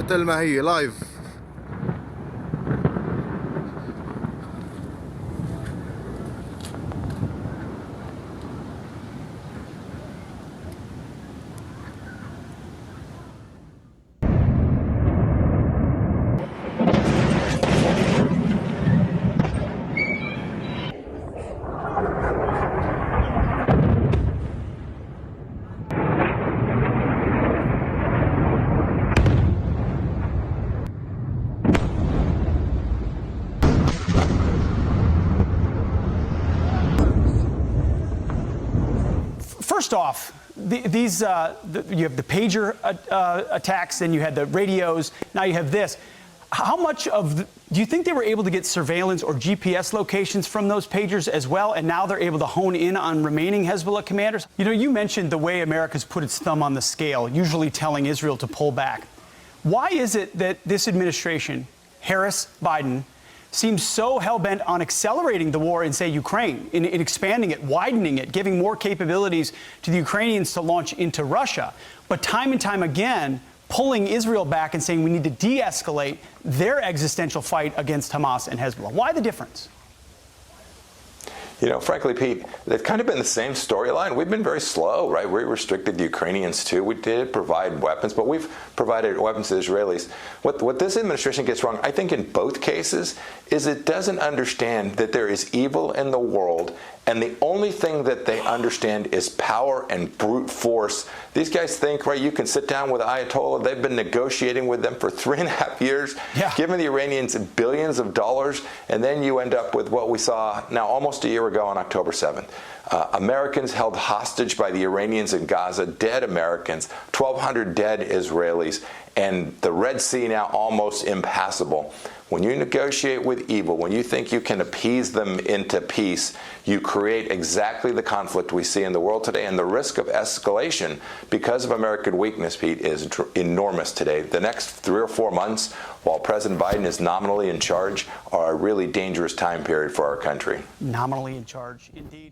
مثل ما هي لايف. First off, you have the pager attacks, then you had the radios, now you have this. How much do you think they were able to get surveillance or GPS locations from those pagers as well, and now they're able to hone in on remaining Hezbollah commanders? You know, you mentioned the way America's put its thumb on the scale, usually telling Israel to pull back. Why is it that this administration, Harris, Biden, seems so hell-bent on accelerating the war in, say, Ukraine, in expanding it, widening it, giving more capabilities to the Ukrainians to launch into Russia, but time and time again pulling Israel back and saying we need to de-escalate their existential fight against Hamas and Hezbollah? Why the difference? You know, frankly, Pete, they've kind of been the same storyline. We've been very slow, right? We restricted the Ukrainians, too. We did provide weapons, but we've provided weapons to the Israelis. What this administration gets wrong, I think, in both cases, is it doesn't understand that there is evil in the world, and the only thing that they understand is power and brute force. These guys think, right, you can sit down with Ayatollah. They've been negotiating with them for 3.5 years, giving the Iranians billions of dollars, and then you end up with what we saw now almost a year ago on October 7th. Americans held hostage by the Iranians in Gaza, dead Americans, 1,200 dead Israelis, and the Red Sea now almost impassable. When you negotiate with evil, when you think you can appease them into peace, you create exactly the conflict we see in the world today. And the risk of escalation because of American weakness, Pete, is enormous today. The next 3 or 4 months, while President Biden is nominally in charge, are a really dangerous time period for our country. Nominally in charge, indeed.